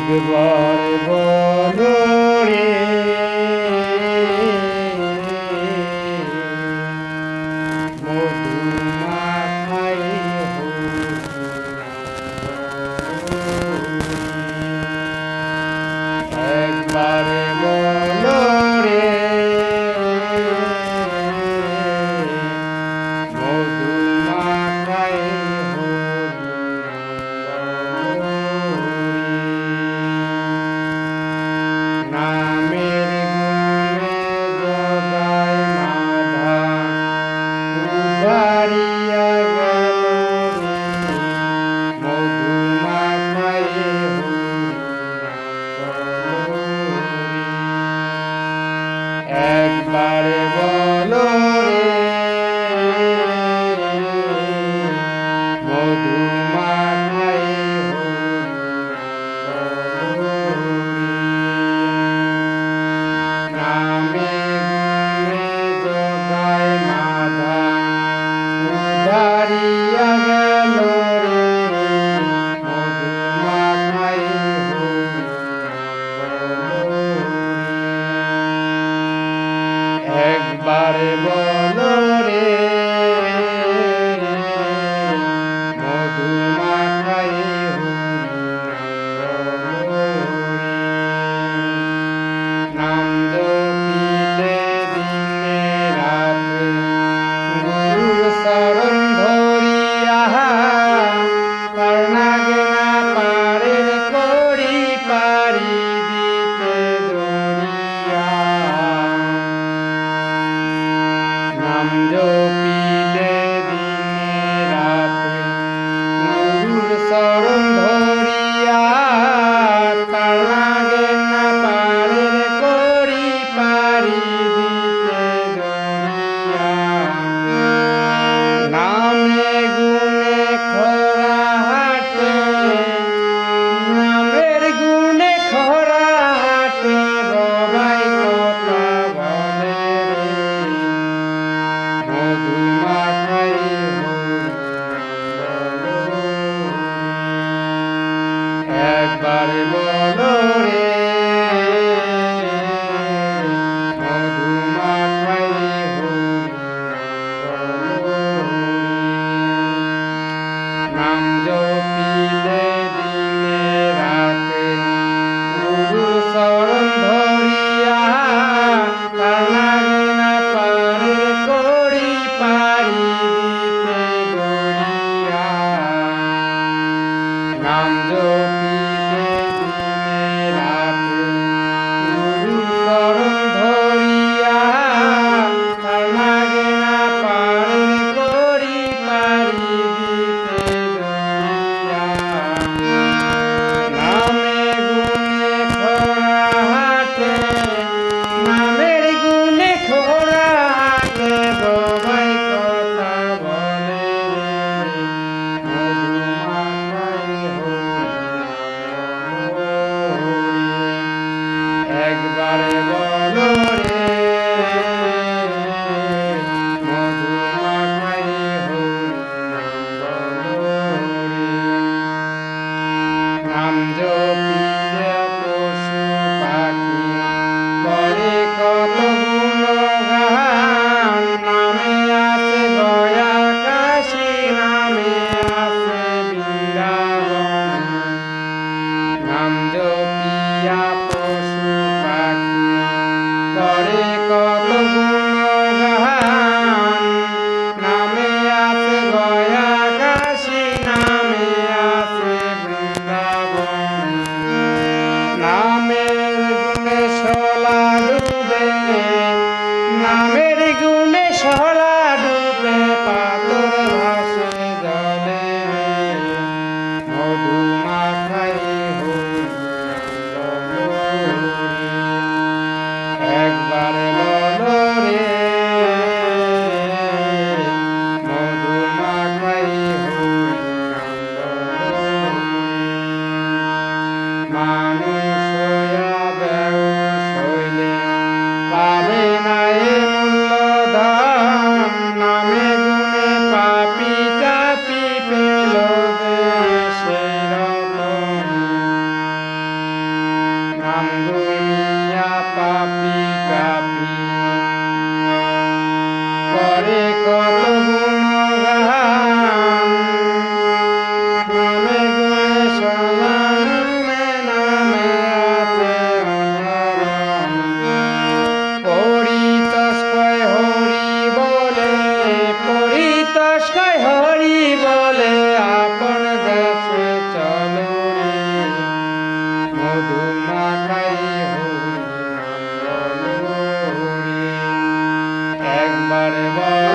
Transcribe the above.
একবার বলো রে মধুমাখাই একবার বলো রে মধুমাখাই নামের গুণে জগায় মাধা উদারিয়া গেল মধুমাখাই একবার বলো রে মধুমাখাই নামে গুণে জগায় মাধা উদারিয়া গেল রে মধুমাখাই একবার বলো রে মধুমাখাই নাম জপিলে দিনে রাতে গুরুর শরণ ধরিয়া তার নাগে না পারে করি পারি দিতে দরিয়া নাম জপিলে দিনে রাতে গুরুর শরণ ধরিয়া তার নাগে না পারে করি পারি দিতে দরিয়া নামে গুণে খরা হাটে নামের গুণে খরা হাটে বাবাই কথা বলে রে মধুমাখাই একবার বলো রে মধুমাখাই নাম জপিলে দিনে রাতে গুরু শরণ ধরিয়া তার নাগে না পারে করি পারি দিতে দরিয়া নাম জপিলে দিনে রাতে গুরু শরণ ধরিয়া তার নাগে না পারে করি পারি দিতে দরিয়া নামে গুণে খরা হাটে নামের গুণে খরা হাটে বাবাই কথা বলে রে মধুমাখাই একবার বলো রে মধুমাখাই নাম জপিলে পশু পাখি করে কত গুণগান নামে আছে গয়া কাশী নামে আছে বৃন্দাবন নাম জপিয়া পশু পাখি করে কত গুণগান নামে আছে গয়া কাশী নামে আছে বৃন্দাবন নামের গুণে শলা ডুবে নামের গুণে শলা ডুবে পাতর ভাসে জলে মধুমাখাই একবার বলো রে মধুমাখাই মানুষ হইয়া বেউস হইলে পাবে না এ মূল্যধন একবার বলো